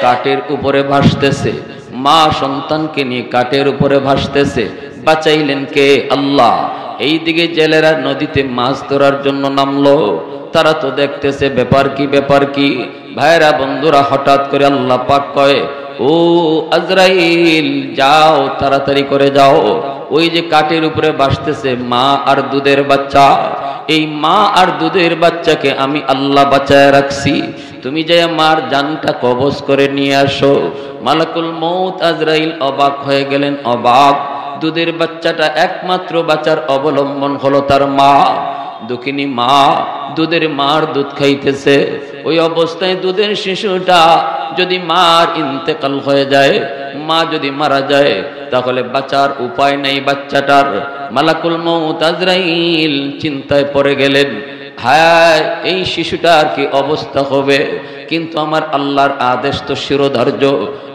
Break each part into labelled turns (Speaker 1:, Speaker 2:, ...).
Speaker 1: কাঠের উপরে ভাসতেছে, মা সন্তানকে নিয়ে কাঠের উপরে ভাসতেছে। বাঁচাইলেন কে? আল্লাহ। এইদিকে জেলেরা নদীতে মাছ ধরার জন্য নামলো, তারা তো দেখতেছে ব্যাপার কি ব্যাপার কি। ভাইরা বন্ধুরা, হঠাৎ করে আল্লাহ পাক কয়, ও আজরাইল যাও, তাড়াতাড়ি করে যাও। ওই যে কাঠের উপরে ভাসতেছে মা আর দুধের বাচ্চা, এই মা আর দুধের বাচ্চাকে আমি আল্লাহ বাঁচায় রাখছি, তুমি যে মার জানটা কবজ করে নিয়ে আসো। মালাকুল মউত আজরাইল অবাক হয়ে গেলেন, অবাক। দুধের বাচ্চাটা একমাত্র বাঁচার অবলম্বন হলো তার মা। দুঃখিনী মা দুধের মার দুধ খাইতেছে। ওই অবস্থায় দুধের শিশুটা যদি মার ইন্তেকাল হয়ে যায়, মা যদি মারা যায়, তাহলে বাঁচার উপায় নেই বাচ্চাটার। মালাকুল মউত আজরাইল চিন্তায় পড়ে গেলেন, হায় এই শিশুটার কি অবস্থা হবে। কিন্তু আমার আল্লাহর আদেশ তো শিরোধার্য,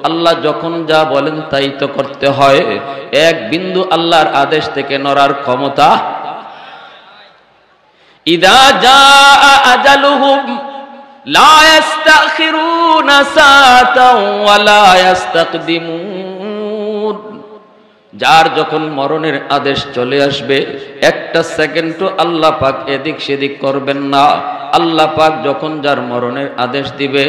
Speaker 1: আল্লাহ যখন যা বলেন তাই তো করতে হয়। এক বিন্দু আল্লাহর আদেশ থেকে নড়ার ক্ষমতা। ইদা জাআ আজালুহুম লা ইস্তাখিরুনা সাআতাও ওয়া লা ইস্তাকদিমুন। যার যখন মরণের আদেশ চলে আসবে, একটা সেকেন্ডও আল্লাহ পাক এদিক সেদিক করবেন না। আল্লাহ পাক যখন যার মরণের আদেশ দিবে,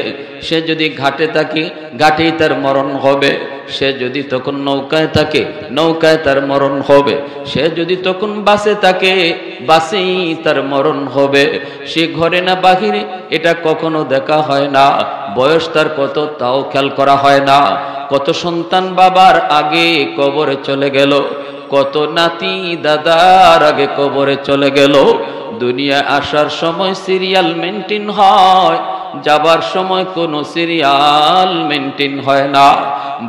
Speaker 1: সে যদি ঘাটে থাকে ঘাটেই তার মরণ হবে, সে যদি তখন নৌকায় থাকে নৌকায় তার মরণ হবে, সে যদি তখন বাসে থাকে বাসেই তার মরণ হবে। সে ঘরে না বাহিরে এটা কখনো দেখা হয় না। বয়স তার কত তাও খেয়াল করা হয় না। কত সন্তান বাবার আগে কবরে চলে গেল, কত নাতি দাদার আগে কবরে চলে গেল। দুনিয়া আসার সময় সিরিয়াল মেনটেন হয়, যাবার সময় কোনো সিরিয়াল মেনটেন হয় না।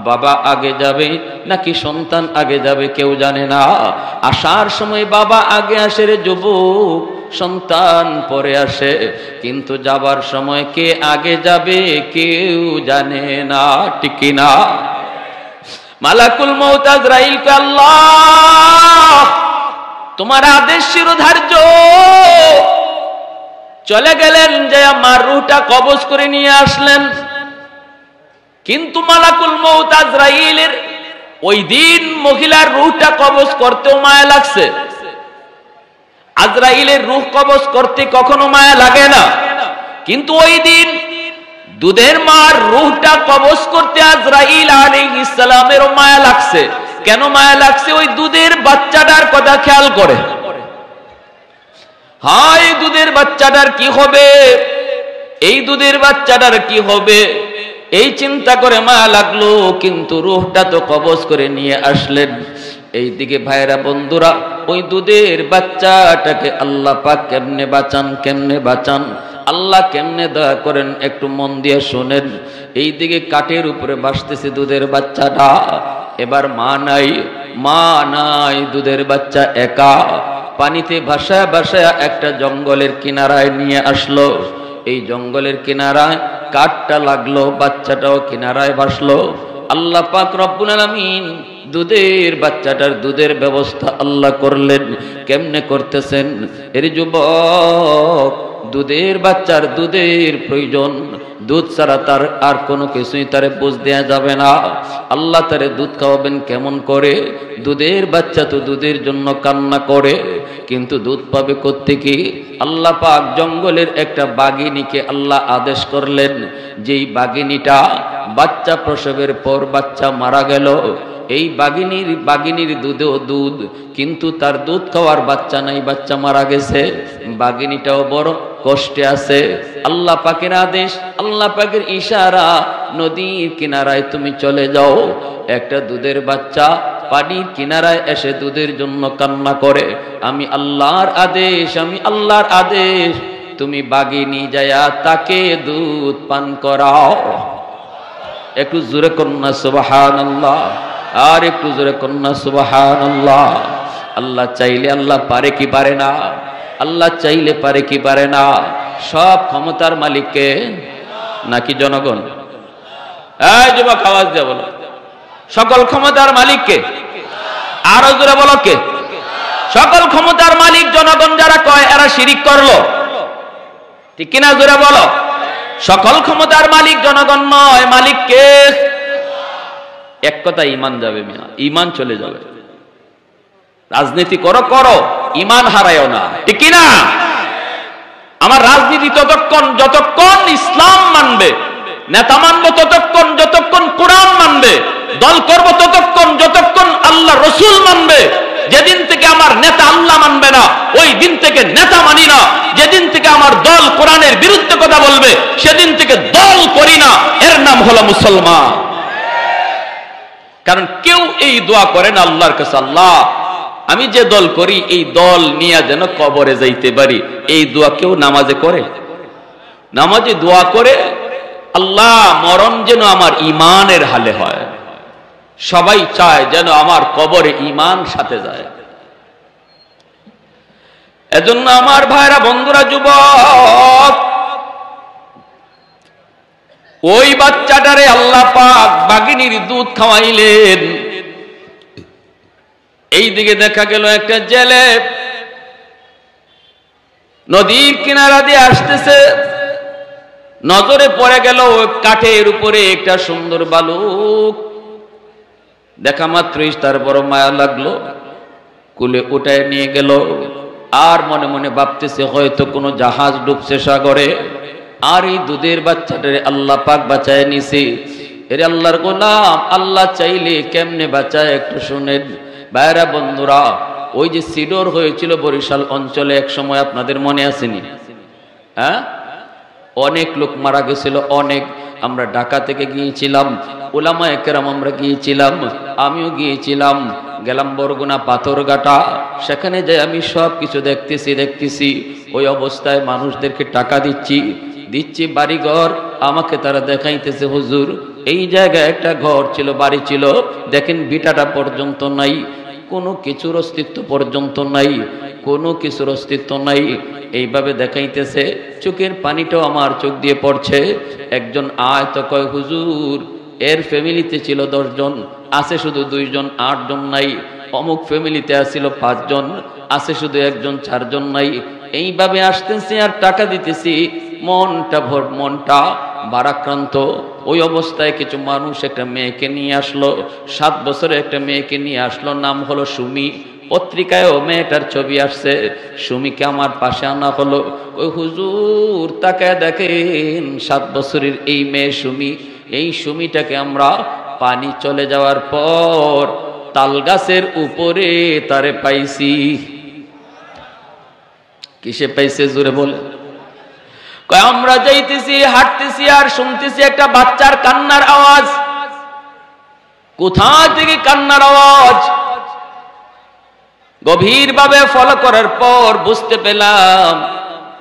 Speaker 1: বাবা আগে যাবে নাকি সন্তান আগে যাবে কেউ জানে না। আসার সময় বাবা আগে আসে রে যুবক, সন্তান পরে আসে, কিন্তু যাবার সময় কে আগে যাবে কেউ জানে না, ঠিক কি না? মালাকুল মউত আজরাইল কে, আল্লাহ তোমার আদেশ শিরোধার্য। চলে গেলেন, যে আমার রূহটা কবজ করে নিয়ে আসলেন। কিন্তু মালাকুল মউত আজরাইলের ওই দিন মহিলার রূহটা কবজ করতেও মায়া লাগছে। আজরাইলের রূহ কবজ করতে কখনো মায়া লাগে না, কিন্তু ওই দিন দুধের মার রূহটা কবজ করতে আজরাইল আলাইহিস সালামেরও মায়া লাগছে। কেন মায়া লাগছে? ওই দুধের বাচ্চাটার কথা খেয়াল করে, হায় দুধের বাচ্চাটার কি হবে, এই দুধের বাচ্চাটার কি হবে, এই চিন্তা করে মায়া লাগলো। কিন্তু রূহটা তো কবজ করে নিয়ে আসলেন। এইদিকে ভাইরা বন্ধুরা, ওই দুধের বাচ্চাটাকে আল্লাহ পাক কেমনে বাঁচান, কেমনে বাঁচান, আল্লাহ কেমনে দয়া করেন, একটু মন দিয়ে শোনেন। এইদিকে কাঠের উপরে ভাসতেছে দুধের বাচ্চাটা। এবার মা নাই, মা নাই, দুধের বাচ্চা একা পানিতে ভাসায় ভাসায় একটা জঙ্গলের কিনারায় নিয়ে আসলো। এই জঙ্গলের কিনারায় কাঠটা লাগলো, বাচ্চাটাও কিনারায় ভাসলো। আল্লাহ পাক রব্বুল আলামিন দুধের বাচ্চাটার দুধের ব্যবস্থা আল্লাহ করলেন। কেমনে করতেছেন? এর যুবক, দুধের বাচ্চার দুধের প্রয়োজন, দুধ ছাড়া তার আর কোনো কিছুই তারে বুঝ দেয়া যাবে না। আল্লাহ তারে দুধ খাওয়াবেন কেমন করে? দুধের বাচ্চা তো দুধের জন্য কান্না করে, কিন্তু দুধ পাবে কোত্থেকে? আল্লাহ পাক জঙ্গলের একটা বাঘিনীকে আল্লাহ আদেশ করলেন, যেই বাঘিনীটা বাচ্চা প্রসবের পর বাচ্চা মারা গেল, এই বাঘিনীর দুধেও দুধ, কিন্তু তার দুধ খাওয়ার বাচ্চা নাই, বাচ্চা মারা গেছে। বাঘিনীটাও বড় কষ্টে আছে। আল্লাহ পাকের আদেশ, আল্লাহ পাকের ইশারা, নদীর কিনারায় তুমি চলে যাও। একটা দুধের বাচ্চা পানির কিনারায় এসে দুধের জন্য কান্না করে। আমি আল্লাহর আদেশ, আমি আল্লাহর আদেশ, তুমি বাঘিনী যায়া তাকে দুধ পান করাও। একটু জোরে কন্যা সুবহানাল্লাহ, আর একটু জোরে কন্যা সুবহানাল্লাহ। আল্লাহ চাইলে আল্লাহ পারে কি পারে না? আল্লাহ চাইলে পারে কি পারে না? সব ক্ষমতার মালিককে নাকি জনগণ? এই যুবক আওয়াজ দিয়ে বলো, সকল ক্ষমতার মালিককে? আরো জোরে বলো কে? সকল ক্ষমতার মালিক জনগণ যারা কয় এরা শিরিক করলো, ঠিক কিনা? জোরে বলো। সকল ক্ষমতার মালিক জনগণ নয়, মালিক কে? এক কথা ঈমান যাবে মিয়া, ঈমান চলে যাবে। রাজনীতি করো করো, ঈমান হারায়ও না, ঠিক কি না? আমার রাজনীতি যতক্ষণ ইসলাম মানবে, নেতা মানবো ততক্ষণ যতক্ষণ কোরআন মানবে, দল করব ততক্ষণ যতক্ষণ আল্লাহ রসুল মানবে। যেদিন থেকে আমার নেতা আল্লাহ মানবে না, ওই দিন থেকে নেতা মানি না। যেদিন থেকে আমার দল কোরআনের বিরুদ্ধে কথা বলবে, সেদিন থেকে দল করি না। এর নাম হলো মুসলমান। কারণ কেউ এই দোয়া করে না আল্লাহর কাছে, আল্লাহ আমি যে দল করি এই দল নিয়ে যেন কবরে যাইতে পারি। এই দোয়া কেউ নামাজে করে? নামাজে দোয়া করে আল্লাহ মরণ যেন আমার ঈমানের হালে হয়। সবাই চায় যেন আমার কবরে ঈমান সাথে যায়। এজন্য আমার ভাইরা, বন্ধুরা, যুবক, ওই বাচ্চাটারে আল্লাহ পাক বাগিনীর দুধ খাওয়াইলেন। এই দিকে দেখা গেল একটা জেলে নদীর কিনারা দিয়ে আসতেছে। নজরে পড়ে গেল কাঠের উপরে একটা সুন্দর বালুক। দেখা মাত্রই তার বড় মায়া লাগলো, কুলে উঠায় নিয়ে গেল। আর মনে মনে ভাবতেছে হয়তো কোনো জাহাজ ডুবছে সাগরে। আর এই দুধের বাচ্চাটারে আল্লাহ পাক বাঁচায় নিছে। এরে আল্লাহর গোলাম, আল্লাহ চাইলে কেমনে বাঁচায় একটু শুনেন। ভাইরা, বন্ধুরা, ওই যে সিডর হয়েছিল বরিশাল অঞ্চলে এক সময়, আপনাদের মনে আসেনি? হ্যাঁ, অনেক লোক মারা গেছিল, অনেক। আমরা ঢাকা থেকে গিয়েছিলাম, উলামায়ে কেরাম আমরা গিয়েছিলাম, আমিও গিয়েছিলাম। গেলাম বরগুনা পাথরঘাটা। সেখানে যাই আমি সব কিছু দেখতেছি। ওই অবস্থায় মানুষদেরকে টাকা দিচ্ছি বাড়িঘর। আমাকে তারা দেখাইতেছে, হুজুর এই জায়গায় একটা ঘর ছিল, বাড়ি ছিল, দেখেন বিটাটা পর্যন্ত নাই, কোনো কিছুর অস্তিত্ব পর্যন্ত নাই, কোনো কিছুর অস্তিত্ব নাই। এইভাবে দেখাইতেছে, চোখের পানিটাও আমার চোখ দিয়ে পড়ছে। একজন আয় তো কয়, হুজুর এর ফ্যামিলিতে ছিল 10 জন, আছে শুধু 2 জন, 8 জন নাই। অমুক ফ্যামিলিতে আসছিল 5 জন, আছে শুধু 1 জন, 4 জন নাই। এইভাবে আসতেছি আর টাকা দিতেছি, মনটা ভারাক্রান্ত। ওই অবস্থায় কিছু মানুষ একটা মেয়েকে নিয়ে আসলো, 7 বছরের একটা মেয়েকে নিয়ে আসলো, নাম হলো সুমি। পত্রিকায়ও মেয়েটার ছবি আসছে। সুমিকে আমার পাশে আনা হলো। ওই হুজুর তাকায় দেখেন, 7 বছরের এই মেয়ে সুমি। এই সুমিটাকে আমরা পানি চলে যাওয়ার পর তাল গাছের উপরে তারে পাইছি। কিসে পাইছে জোরে বলে? আমরা যাইতেছি, হাঁটতেছি আর শুনতেছি একটা বাচ্চার কান্নার আওয়াজ। কোথা থেকে কান্নার আওয়াজ? গভীরভাবে ফলো করার পর বুঝতে পেলাম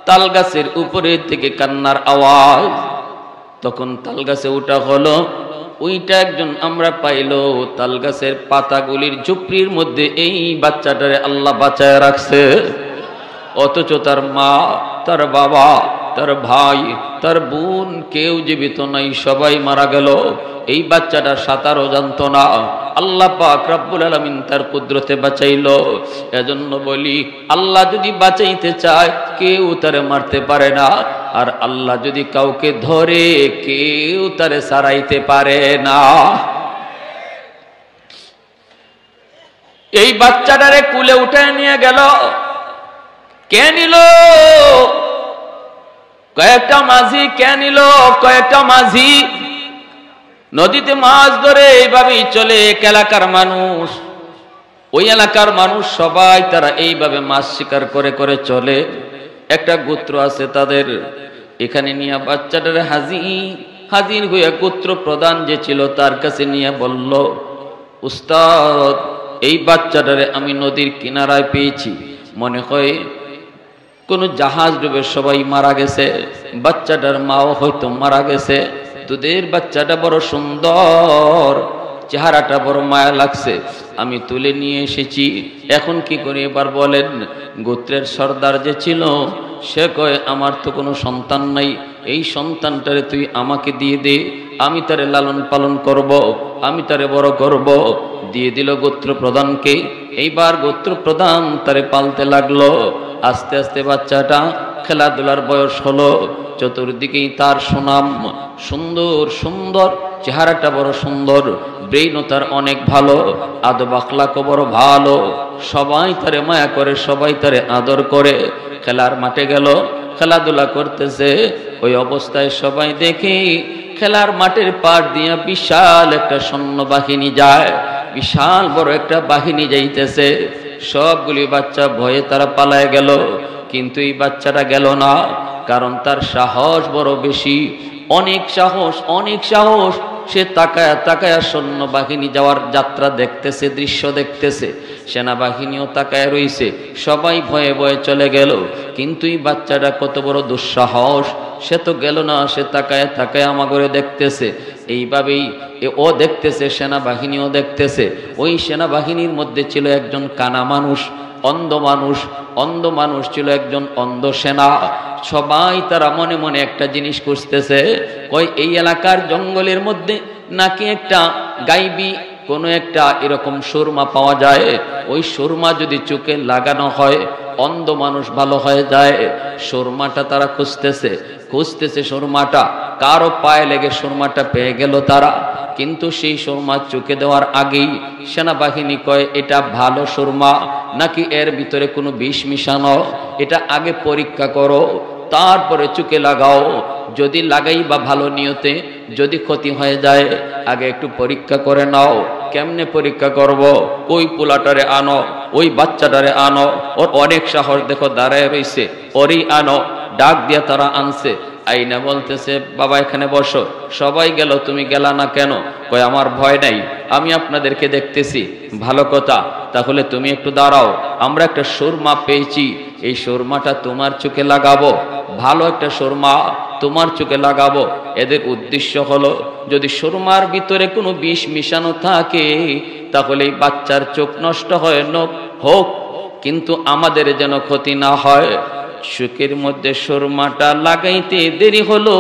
Speaker 1: তাল গাছের উপরে থেকে কান্নার আওয়াজ। তখন তাল গাছে উঠা হলো। ওইটা একজন আমরা পাইলো তাল গাছের পাতাগুলির ঝুপড়ির মধ্যে এই বাচ্চাটারে আল্লাহ বাঁচায় রাখছে। অথচ তার মা, তার বাবা, তার ভাই, তার বোন কেউ জীবিত নাই, সবাই মারা গেল। এই বাচ্চাটা সাঁতারও জানতো না। আল্লাহ পাক রব্বুল আলামিন তার কুদরতে বাঁচাইলো। এজন্য বলি, আল্লাহ যদি বাঁচাইতে চায় কেউ তারে মারতে পারে না, আর আল্লাহ যদি কাউকে ধরে কেউ তারে সারাইতে পারে না। এই বাচ্চাটারে কুলে উঠে নিয়ে গেল। কে নিল? কয়েকটা মাঝি। কে নিল? কয়েকটা মাঝি। নদীতে মাছ ধরে এইভাবেই চলে এক এলাকার মানুষ। ওই এলাকার মানুষ সবাই তারা এইভাবে মাছ শিকার করে করে চলে। একটা গোত্র আছে তাদের। এখানে নিয়ে বাচ্চাটারে হাজির হইয়া গোত্র প্রধান যে ছিল তার কাছে নিয়ে বলল, উস্তাদ এই বাচ্চাটারে আমি নদীর কিনারায় পেয়েছি, মনে হয় কোন জাহাজ ডুবে সবাই মারা গেছে, বাচ্চাটার মাও হয়তো মারা গেছে। দুধের বাচ্চাটা বড় সুন্দর, চেহারাটা বড় মায়া লাগছে, আমি তুলে নিয়ে এসেছি। এখন কি করি এবার বলেন? গোত্রের সর্দার যে ছিল সে কয়, আমার তো কোনো সন্তান নাই, এই সন্তানটারে তুই আমাকে দিয়ে দে, আমি তারে লালন পালন করব, আমি তারে বড় করব। দিয়ে দিল গোত্র প্রধানকে। এইবার গোত্র প্রধান তারে পালতে লাগলো। আস্তে আস্তে বাচ্চাটা খেলাধুলার বয়স হলো, চতুর্দিকেই তার সুনাম, সুন্দর সুন্দর চেহারাটা বড় সুন্দর, ব্রেইনও তার অনেক ভালো, আদব আখলাকও বড় ভালো, সবাই তারে মায়া করে, সবাই তারে আদর করে। খেলার মাঠে গেল, খেলাধুলা করতেছে, ওই অবস্থায় সবাই দেখে খেলার মাঠের পার দিয়া বিশাল একটা সৈন্যবাহিনী যায়, বিশাল বড় একটা বাহিনী যাইতেছে। সবগুলি বাচ্চা ভয়ে তারা পালায় গেল, কিন্তু এই বাচ্চাটা গেল না, কারণ তার সাহস বড় বেশি, অনেক সাহস, অনেক সাহস। সে তাকায়া তাকায়া সৈন্যবাহিনী যাওয়ার যাত্রা দেখতেছে, দৃশ্য দেখতেছে, সেনাবাহিনীও তাকায় রইছে, সবাই ভয়ে ভয়ে চলে গেল। কিন্তু এই বাচ্চাটা কত বড় দুঃসাহস, সে তো গেল না, সে তাকায় তাকায় আমাগরে দেখতেছে। এইভাবেই ও দেখতেছে, সেনাবাহিনীও দেখতেছে। ওই সেনাবাহিনীর মধ্যে ছিল একজন কানা মানুষ, অন্ধ মানুষ, অন্ধ মানুষ ছিল একজন অন্ধ সেনা। সবাই তারা মনে মনে একটা জিনিস খুঁজতেছে, কই এই এলাকার জঙ্গলের মধ্যে নাকি একটা গাইবি কোনো একটা এরকম সুরমা পাওয়া যায়, ওই সুরমা যদি চোখে লাগানো হয় অন্ধ মানুষ ভালো হয়ে যায়। সুরমাটা তারা খুঁজতেছে, খুঁজতেছে সুরমাটা, কারো পায়ে লেগে সুরমাটা পেয়ে গেল তারা। কিন্তু সেই সুরমা চোখে দেওয়ার আগেই সেনাবাহিনী কয়, এটা ভালো সুরমা নাকি এর ভিতরে কোনো বিষ মিশানো, এটা আগে পরীক্ষা করো, তারপরে চোখে লাগাও। যদি লাগাই বা ভালো নিয়তে, যদি ক্ষতি হয়ে যায় আগে একটু পরীক্ষা করে নাও। কেমনে পরীক্ষা করব? ওই পোলাটারে আনো, ওই বাচ্চাটারে আনো, ওর অনেক সাহস দেখো দাঁড়ায় রইছে, ওরই আনো। ডাক দিয়া তারা আনছে, আইনা বলতেছে, বাবা এখানে বসো। সবাই গেল, তুমি গেলা না কেন? কয় আমার ভয় নাই, আমি আপনাদেরকে দেখতেছি। ভালো কথা, তাহলে তুমি একটু দাঁড়াও, আমরা একটা সুরমা পেয়েছি, এই সুরমাটা তোমার চোখে লাগাবো, ভালো একটা সুরমা তোমার চোখে লাগাবো। এদের উদ্দেশ্য হলো, যদি সুরমার ভিতরে কোনো বিষ মিশানো থাকে তাহলে এই বাচ্চার চোখ নষ্ট হয় হোক, কিন্তু আমাদের যেন ক্ষতি না হয়। চোখের মধ্যে সুরমাটা লাগাইতে দেরি হলো,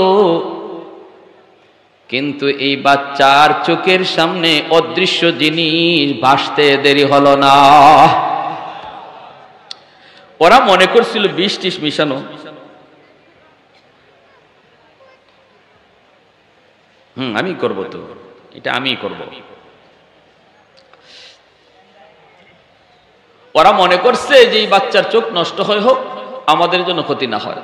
Speaker 1: কিন্তু এই বাচ্চার চোখের সামনে অদৃশ্য জিনিস ভাসতে দেরি হলো না। ওরা মনে করছিল বিষ টিস মিশানো। আমি করব, তো এটা আমি করব। ওরা মনে করছে যে এই বাচ্চার চোখ নষ্ট হয় হোক, আমাদের জন্য ক্ষতি না হয়।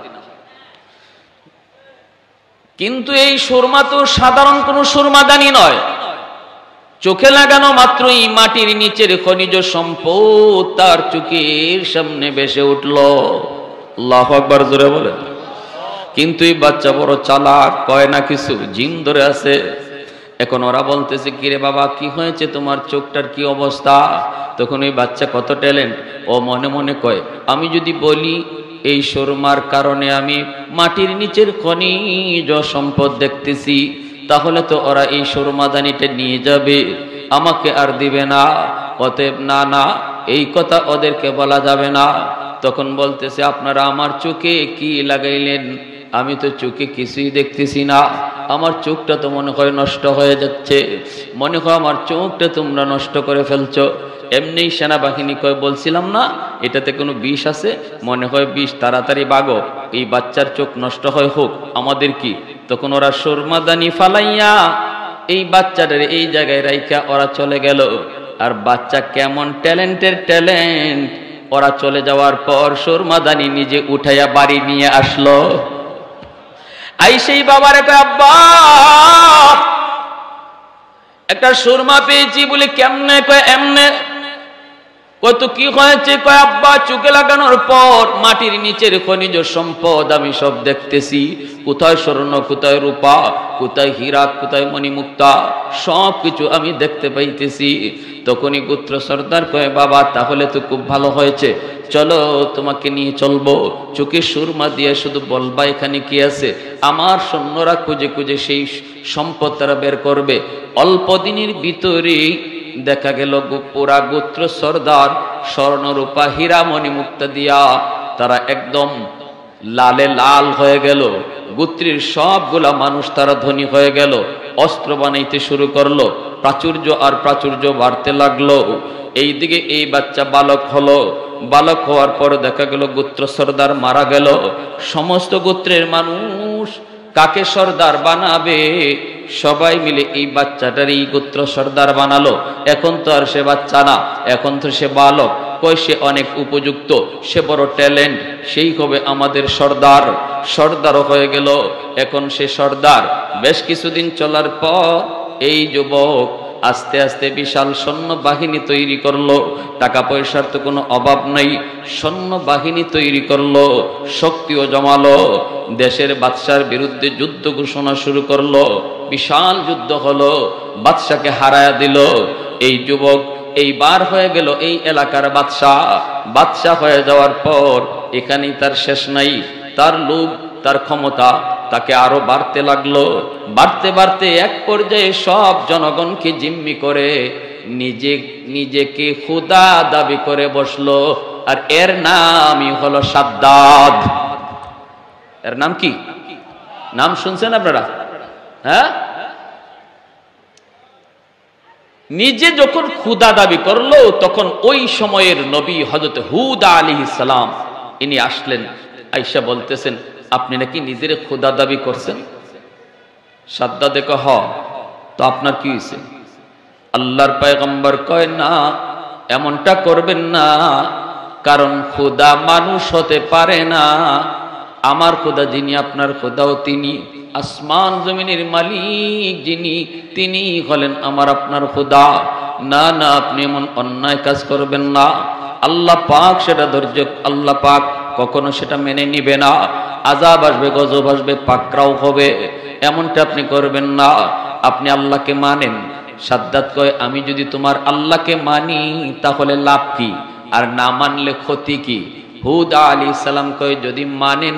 Speaker 1: কিন্তু এই সুরমা তো সাধারণ কোন সুরমাদানি নয়, চোখে লাগানো মাত্রই মাটির নিচের খনিজ সম্পদ তার চোখের সামনে ভেসে উঠল। আল্লাহু আকবার, জোরে বলেন। কিন্তু এই বাচ্চা বড় চালাক, কয় না কিছু, জিন ধরে আছে। এখন ওরা বলতেছে, কিরে বাবা কি হয়েছে, তোমার চোখটার কি অবস্থা? তখন ওই বাচ্চা কত ট্যালেন্ট, ও মনে মনে কয়, আমি যদি বলি এই সুরমার কারণে আমি মাটির নিচের খনিজ সম্পদ দেখতেছি, তাহলে তো ওরা এই সুরমাদানিটা নিয়ে যাবে, আমাকে আর দিবে না। অতএব না না, এই কথা ওদেরকে বলা যাবে না। তখন বলতেছে, আপনারা আমার চোখে কি লাগাইলেন? আমি তো চোখে কিছুই দেখতেছি না, আমার চোখটা তো মনে হয় নষ্ট হয়ে যাচ্ছে, মনে হয় আমার চোখটা তোমরা নষ্ট করে ফেলছো। এমনি সেনাবাহিনী কয়, বলছিলাম না এটাতে কোনো বিষ আছে, মনে হয় বিষ, তাড়াতাড়ি বাগো, এই বাচ্চার চোখ নষ্ট হয় হোক, আমাদের কি। তখন ওরা সুরমাদানি ফালাইয়া এই বাচ্চাটার এই জায়গায় রাইখা ওরা চলে গেল। আর বাচ্চা কেমন ট্যালেন্টের ট্যালেন্ট, ওরা চলে যাওয়ার পর সুরমাদানি নিজে উঠাইয়া বাড়ি নিয়ে আসলো। আই সেই বাবারে কয়, আব্বা একটা সুরমা পেয়েছি বলে। কেমনে? কয় এমনে। কয় তো কি হয়েছে? কয় আব্বা চোখে লাগানোর পর মাটির নিচের খনিজ সম্পদ আমি সব দেখতেছি, কোথায় স্বর্ণ, কোথায় রূপা, কোথায় হীরা, কোথায় মণিমুক্তা, সব কিছু আমি দেখতে পাইতেছি। তখনই গোত্র সর্দার কয়, বাবা তাহলে তো খুব ভালো হয়েছে, চলো তোমাকে নিয়ে চলবো, চোখে সুরমা দিয়ে শুধু বলবা এখানে কি আছে। আমার সৈন্যরা খুঁজে খুঁজে সেই সম্পদ তারা বের করবে। অল্প দিনের ভিতরে দেখা গেল পুরা গোত্র সর্দার স্বর্ণরূপা হীরা মণিমুক্তা দিয়া তারা একদম লালে লাল হয়ে গেল। গোত্রের সবগুলা মানুষ তারা ধনী হয়ে গেল, অস্ত্র বানাইতে শুরু করলো, প্রাচুর্য আর প্রাচুর্য বাড়তে লাগলো। এইদিকে এই বাচ্চা বালক হলো, বালক হওয়ার পর দেখা গেল গোত্র সর্দার মারা গেল। সমস্ত গোত্রের মানুষ কাকে সর্দার বানাবে? সবাই মিলে এই বাচ্চাটারই গোত্র সর্দার বানালো। এখন তো আর সে বাচ্চা না, এখন তো সে বালক। কই সে অনেক উপযুক্ত, সে বড় ট্যালেন্ট, সেই হবে আমাদের সর্দার। সর্দারও হয়ে গেল, এখন সে সর্দার। বেশ কিছুদিন চলার পর এই যুবক আস্তে আস্তে বিশাল সৈন্য বাহিনী তৈরি করলো। টাকা পয়সার তো কোনো অভাব নেই, সৈন্য বাহিনী তৈরি করলো, শক্তিও জমালো। দেশের বাদশার বিরুদ্ধে যুদ্ধ ঘোষণা শুরু করলো। বিশাল যুদ্ধ হলো, বাদশাকে হারায়া দিল। এই যুবক এইবার হয়ে গেল এই এলাকার বাদশা। বাদশা হয়ে যাওয়ার পর এখানেই তার শেষ নাই। তার লোভ, তার ক্ষমতা তাকে আরো বাড়তে লাগলো। বাড়তে বাড়তে এক পর্যায়ে সব জনগণকে জিম্মি করে নিজেকে খুদা দাবি করে বসলো। আর এর নামই হলো সাদ্দাদ। এর নাম কি? নাম শুনছেন আপনারা? হ্যাঁ, নিজে যখন খুদা দাবি করলো তখন ওই সময়ের নবী হযরত হুদ আলাইহিস সালাম ইনি আসলেন। আয়েশা বলতেছেন, আপনি নাকি নিজের খুদা দাবি করছেন? সাদ্দাদ কহ, তো আপনার কি হয়েছে? আল্লাহর পয়গম্বর কয়, না, এমনটা করবেন না, কারণ খুদা মানুষ হতে পারে না। আমার খুদা যিনি, আপনার খুদাও তিনি। আসমান জমিনের মালিক যিনি, তিনি হলেন আমার আপনার খুদা। না না, আপনি এমন অন্যায় কাজ করবেন না। আল্লাহ পাক সেটা ধৈর্য, আল্লাহ পাক কখনো সেটা মেনে নিবে না। আযাব আসবে, গজব আসবে, পাকড়াও হবে, এমনটা আপনি করবেন না। আপনি আল্লাহকে মানেন। সাদ্দাত কয়, আমি যদি তোমার আল্লাহকে মানি তাহলে লাভ কি, আর না মানলে ক্ষতি কি? হুদ আলাইহিস সালাম কয়, যদি মানেন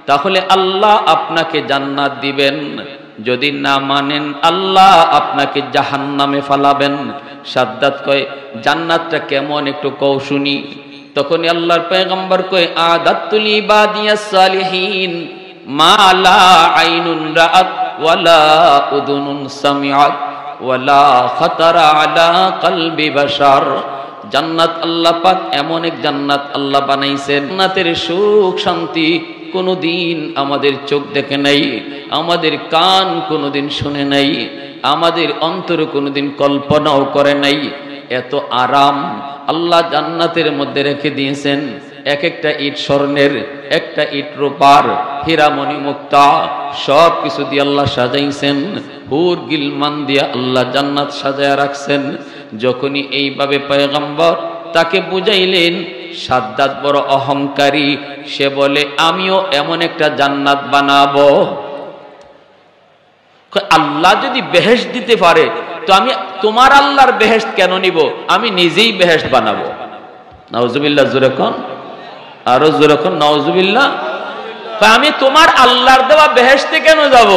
Speaker 1: তাহলে আল্লাহ আপনাকে জান্নাত দিবেন, যদি না মানেন আল্লাহ আপনাকে জাহান্নামে ফালাবেন। সাদ্দাত কয়, জান্নাতটা কেমন একটু কও শুনি। তখনই আল্লাহর পয়গম্বর কয়, আদাতুল ইবাদিয়াস সালিহিন মা লা আইনুন রাআত ওয়ালা উযুনুন সামিআত ওয়ালা খাতারা আলা কলবি বাশার। জান্নাত আল্লাহ পাক এমন এক জান্নাত আল্লাহ বানাইছেন, জান্নাতের সুখ শান্তি কোনোদিন আমাদের চোখ দেখে নাই, আমাদের কান কোনোদিন শুনে নাই, আমাদের অন্তরে কোনোদিন কল্পনাও করে নাই। এত আরাম আল্লাহ জান্নাতের মধ্যে রেখে দিয়েছেন। এক একটা ইট স্বর্ণের, একটা ইট রূপার, হীরামণি মুক্তা, সব কিছু দিয়ে আল্লাহ সাজাইছেন। হুর গিলমান দিয়া আল্লাহ জান্নাত সাজায়া রাখছেন। যখনই এইভাবে পয়গম্বর তাকে বুঝাইলেন, সাদ্দাত বড় অহংকারী, সে বলে, আমিও এমন একটা জান্নাত বানাবো। আল্লাহ যদি বেহেশত দিতে পারে তো আমি তোমার আল্লাহর বেহেশত কেন নিব? আমি নিজেই বেহেশত বানাবো। নাউজুবিল্লাহ, জোরে কোন, আরো জোরে কোন, নাউজুবিল্লাহ। আমি তোমার আল্লাহর দেওয়া বেহেশতে কেন যাব?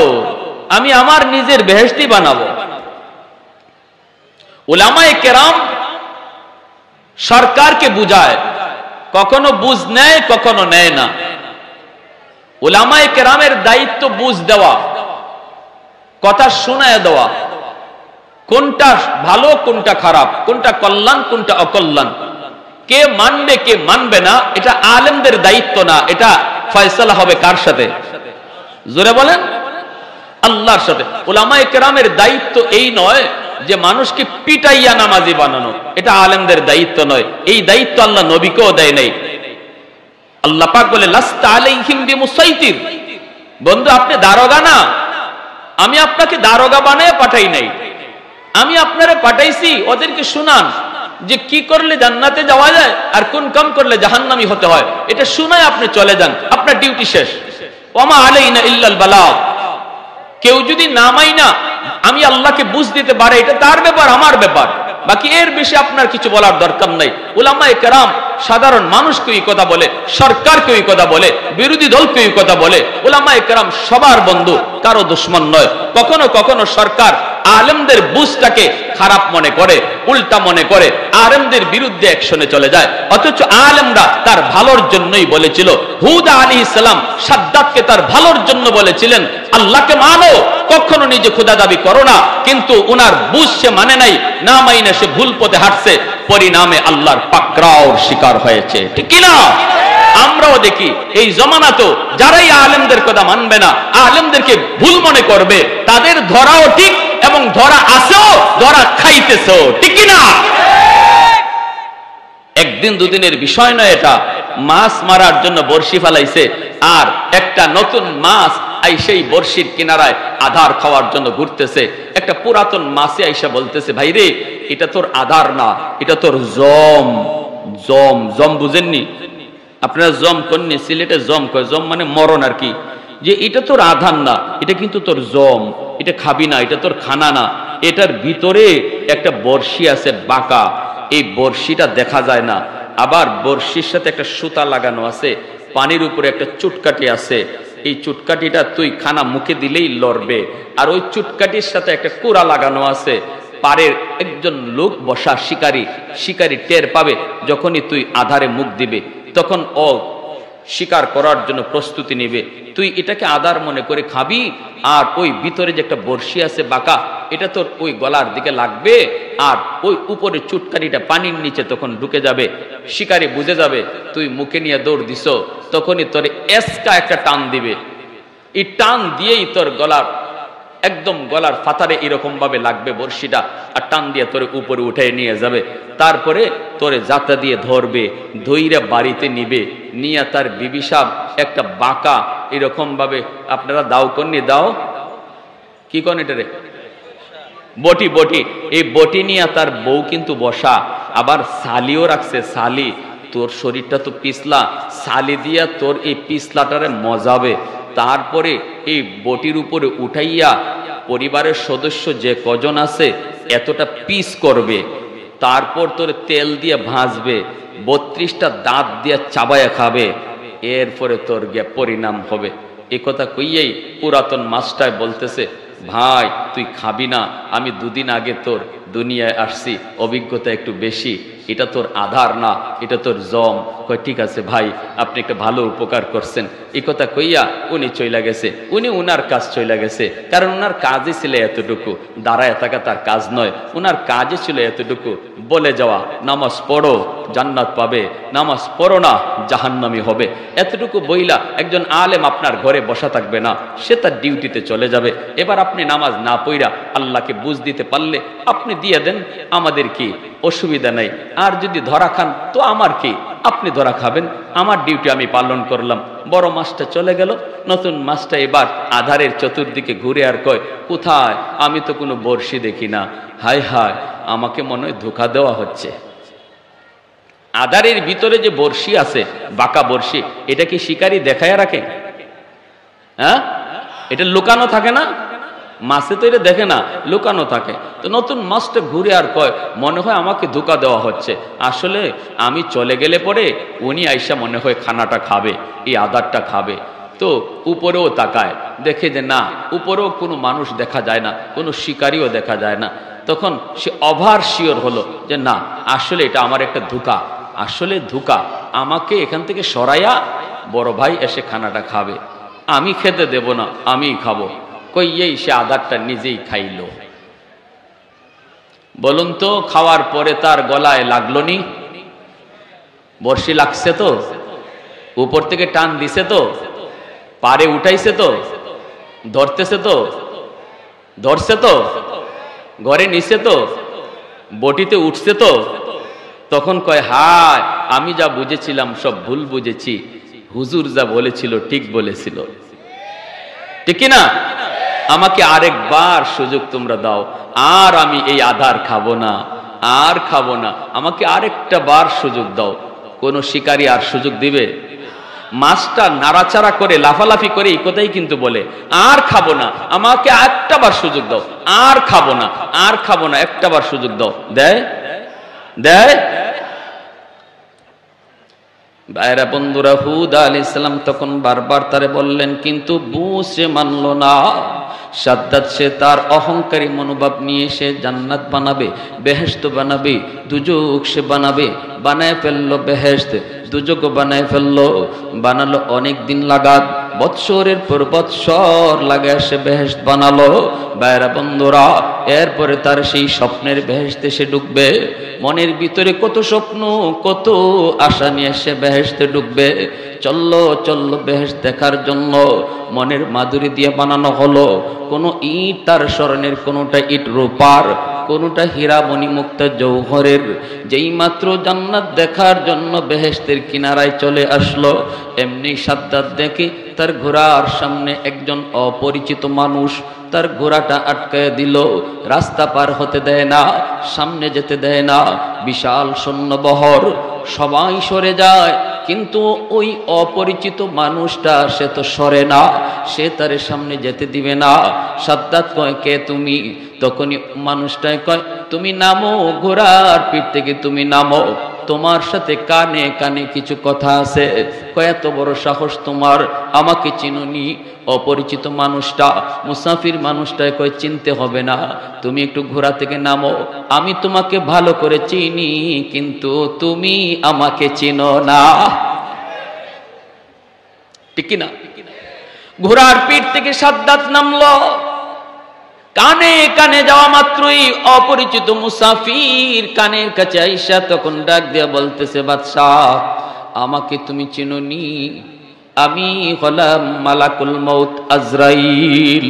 Speaker 1: আমি আমার নিজের বেহেশতই বানাবো। উলামায়ে কেরাম সরকারকে বুঝায়, কখনো বুঝ নেয়, কখনো নেয় না। উলামায়ে কেরামের দায়িত্ব বুঝ দেওয়া, কথা শোনায় দেওয়া, কোনটা ভালো কোনটা খারাপ, কোনটা কল্যাণ কোনটা অকল্যাণ, কে মানবে কে মানবে না, এটা আলেমদের দায়িত্ব না। এটা ফয়সালা হবে কার সাথে? জোরে বলেন, আল্লাহর সাথে। উলামায়ে কেরামের দায়িত্ব এই নয় যে মানুষকে পিটাইয়া নামাজি বানানো, এটা আলেমদের দায়িত্ব নয়। এই দায়িত্ব আল্লাহ নবীকেও দেয় নাই। আল্লাহ পাক বলে, লাস্তা আলাইহিম বিমুসাইতির। বন্ধু, আপনি দারোগা না, আমি আপনাকে দারোগা বানায় পাঠাই নাই। আমি আপনারে পাঠাইছি ওদেরকে শুনান যে কি করলে জান্নাতে যাওয়া যায় আর কোন কাম করলে জাহান্নামী হতে হয়। এটা শুনায় আপনি চলে যান, আপনার ডিউটি শেষ। ওমা আলাইনা ইল্লাল বালাগ। কেউ যদি না মাইনা আমি আল্লাহকে বুঝ দিতে পারে, এটা তার ব্যাপার, আমার ব্যাপার। বাকি এর বেশি আপনার কিছু বলার দরকার নাই। উলামায়ে কেরাম সাধারণ মানুষকে এই কথা বলে, সরকারকে এই কথা বলে, বিরোধী দলকে এই কথা বলে। উলামায়ে কেরাম সবার বন্ধু, কারো দুশমন নয়। কখনো কখনো সরকার আলেমদের বুঝটাকে খারাপ মনে করে, উল্টা মনে করে, আলেমদের বিরুদ্ধে অ্যাকশনে চলে যায়। অথচ আলেমরা তার ভালোর জন্যই বলেছিল। হুদ আলাইহিস সালাম সাদ্দাতকে তার ভালোর জন্য বলেছিলেন। আল্লাহকে মানো, কখনো নিজে খোদা দাবি করো না। কিন্তু উনার বুঝ সে মানে নাই, না মাইনে সে ভুল পথে হাঁটছে, পরিণামে আল্লাহর পাকড়াওর শিকার হয়েছে। ঠিক কি না? আমরাও দেখি এই জমানা তো যারাই আলেমদের কথা মানবে না, আলেমদেরকে ভুল মনে করবে, তাদের ধরাও ঠিক এবং ধরা আসেও, ধরা খাইতেছেও। ঠিক কি না? একদিন দুদিনের বিষয় নয় এটা। মাছ মারার জন্য বড়শি ফেলাইছে, আর একটা নতুন মাছ আই সেই বড়শির কিনারায় আধার খাওয়ার জন্য ঘুরতেছে। একটা পুরাতন মাছে আইসা বলতেছে, ভাই রে, এটা তোর আধার না, এটা তোর জম। জম, জম বুঝেননি আপনারা? জম কননি, সিলেটে জম কয়, জম মানে মরণ আর কি। যে এটা তোর আধার না, এটা কিন্তু তোর জম, এটা খাবি না, এটা তোর খানা না। এটার ভিতরে একটা বড়শি আছে বাঁকা, এই বড়শিটা দেখা যায় না। আবার বড়শির সাথে একটা সুতা লাগানো আছে, পানির উপরে একটা চুটকাটি আছে। এই চুটকাটিটা তুই খানা মুখে দিলেই লড়বে। আর ওই চুটকাটির সাথে একটা কোড়া লাগানো আছে। পারের একজন লোক বসা শিকারী, শিকারী টের পাবে যখনই তুই আধারে মুখ দিবে, তখন ও শিকার করার জন্য প্রস্তুতি নেবে। তুই এটাকে আধার মনে করে খাবি, আর ওই ভিতরে যে একটা বড়শি আছে বাঁকা, এটা তোর ওই গলার দিকে লাগবে, আর ওই উপরে চুটকারিটা পানির নিচে তখন ঢুকে যাবে। শিকারী বুঝে যাবে তুই মুখে নিয়ে দৌড় দিস, তখনই তোর এসকা একটা টান দিবে। এই টান দিয়েই তোর গলার একদম গলার ফাতারে এরকম ভাবে লাগবে বড়শিটা, আর টান দিয়ে তোরে উপরে উঠে নিয়ে যাবে। তারপরে তোরে যাতা দিয়ে ধরবে, ধইরা বাড়িতে নিবে, নিয়ে তার বিবি সাহেব একটা বাঁকা এরকম ভাবে, আপনারা দাও কন্নি, দাও কি কন এটা রে, বটি, বটি, এই বটি নিয়ে তার বউ কিন্তু বসা, আবার সালিও রাখছে। সালি, তোর শরীরটা তো পিছলা, সালি দিয়া তোর এই পিছলাটারে মজাবে। তারপরে এই বটির উপরে উঠাইয়া পরিবারের সদস্য যে কজন আছে এতটা পিস করবে, তারপর তোর তেল দিয়ে ভাজবে, 32টা দাঁত দিয়ে চাবায়া খাবে, এরপরে তোর গিয়ে পরিণাম হবে। এ কথা কইয়েই পুরাতন মাছটায় বলতেছে, ভাই তুই খাবি না, আমি দুদিন আগে তোর দুনিয়ায় আসছি, অভিজ্ঞতা একটু বেশি, এটা তোর আধার না, এটা তোর জম। কয় ঠিক আছে ভাই, আপনি একটা ভালো উপকার করছেন। এই কথা কইয়া উনি চইলা গেছে। উনি উনার কাজ চইলা গেছে, কারণ উনার কাজই ছিল এতটুকু, দাঁড়ায় থাকা তার কাজ নয়। উনার কাজই ছিল এতটুকু, বলে যাওয়া নামাজ পড়ো জান্নাত পাবে, নামাজ পড়ো না জাহান্নামী হবে। এতটুকু বইলা একজন আলেম আপনার ঘরে বসা থাকবে না, সে তার ডিউটিতে চলে যাবে। এবার আপনি নামাজ না পড়া আল্লাহকে বুঝ দিতে পারলে আপনি দিয়ে দেন, আমাদের কি অসুবিধা নাই। আর যদি ধরা খান তো আমার কি, আপনি ধরা খাবেন, আমার ডিউটি আমি পালন করলাম। বড় মাছটা চলে গেল, নতুন মাছটা এবার আধারের চতুর্দিকে ঘুরে আর কয়, কোথায়, আমি তো কোনো বড়শি দেখি না, হায় হায়, আমাকে মনে হয় ধোঁকা দেওয়া হচ্ছে। আধারের ভিতরে যে বড়শি আছে, বাঁকা বড়শি, এটা কি শিকারী দেখায় রাখে? হ্যাঁ, এটা লুকানো থাকে না, মাছে তো এটা দেখে না, লুকানো থাকে। তো নতুন মাছটা ঘুরে আর কয়, মনে হয় আমাকে ধোঁকা দেওয়া হচ্ছে, আসলে আমি চলে গেলে পরে উনি আইসা মনে হয় খানাটা খাবে, এই আদারটা খাবে। তো উপরেও তাকায়, দেখে যে না, উপরেও কোনো মানুষ দেখা যায় না, কোনো শিকারীও দেখা যায় না। তখন সে ওভার শিওর হলো যে না, আসলে এটা আমার একটা ধোঁকা, আসলে ধোঁকা, আমাকে এখান থেকে সরাইয়া বড় ভাই এসে খানাটা খাবে, আমি খেতে দেব না, আমিই খাবো। কইয়েই সে আধারটা নিজেই খাইল। বলুন তো, খাওয়ার পরে তার গলায় লাগলো নি? বর্ষি লাগছে তো, উপর থেকে টান দিছে তো, পারে উঠাইছে তো, ধরতেছে তো, ধরছে তো, ঘরে নিছে তো, বটিতে উঠছে তো। তখন কয়, হায়, আমি যা বুঝেছিলাম সব ভুল বুঝেছি, হুজুর যা বলেছিল ঠিক বলেছিল। ঠিক কিনা? আমাকে আরেকবার সুযোগ তোমরা দাও, আর আমি এই আধার খাবো না, আর খাবো না, আমাকে আরেকটা বার সুযোগ দাও। কোন শিকারী আর সুযোগ দিবে? মাছটা নাড়াচাড়া করে লাফালাফি করে এই কথাই কিন্তু বলে, আর খাবো না, আমাকে একটা বার সুযোগ দাও, আর খাবো না, আর খাবো না, একটা বার সুযোগ দাও। দেয়? দেয়? ভাইরা বন্ধুরা, হুদ আলাইহিস সালাম তখন বারবার তারে বললেন, কিন্তু বুঝে মানল না। সাদ্দাত সে তার অহংকারী মনোভাব নিয়ে সে জান্নাত বানাবে, বেহেশত বানাবে, দুজক সে বানাবে, বানায় ফেললো বেহেশত, দুজক বানায় ফেললো, বানালো অনেক দিন লাগাত। বৎসরের পর বৎসর লাগে সে বেহেশত বানালো। ভাইরা বন্ধুরা, এরপরে তার সেই স্বপ্নের বেহেশতে সে ঢুকবে। মনের ভিতরে কত স্বপ্ন, কত আশা নিয়ে সে বেহেশতে ঢুকবে। চললো চললো বেহেশত দেখার জন্য, মনের মাধুরী দিয়ে বানানো হলো। কোনো ইট তার স্মরণের, কোনোটা ইট রূপার, কোনোটা হীরা মণিমুক্তা জৌহরের। যেই মাত্র জান্নাত দেখার জন্য বেহেশতের কিনারায় চলে আসলো, এমনি সাদ্দাত দেখি তার ঘোড়ার সামনে একজন অপরিচিত মানুষ তার ঘোড়াটা আটকায় দিল। রাস্তা পার হতে দেয় না, সামনে যেতে দেয় না। বিশাল সৈন্যবহর, সবাই সরে যায়, কিন্তু ওই অপরিচিত মানুষটা সে তো সরে না, সে তার সামনে যেতে দিবে না। সাদ্দাত কয়, কে তুমি? তখনই মানুষটাই কয়, তুমি নামো, ঘোড়ার পিঠ থেকে তুমি নামো, তোমার সাথে কানে কানে কিছু কথা আছে। কয়, এত বড় সাহস তোমার, আমাকে চিনুনি? অপরিচিত মানুষটা, মুসাফির মানুষটাই কয়, চিনতে হবে না, তুমি একটু ঘোড়া থেকে নামো, আমি তোমাকে ভালো করে চিনি, কিন্তু তুমি আমাকে চিনো না। ঠিক কিনা? ঘোড়ার পিঠ থেকে সাদ্দাত নামলো। কানে কানে যাওয়া মাত্রই অপরিচিত মুসাফির কানের কাছে আইসা তখন ডাক দিয়া বলতেছে, বাদশাহ, আমাকে তুমি চিনোনি? আমি হলাম মালাকুল মউত আজরাইল।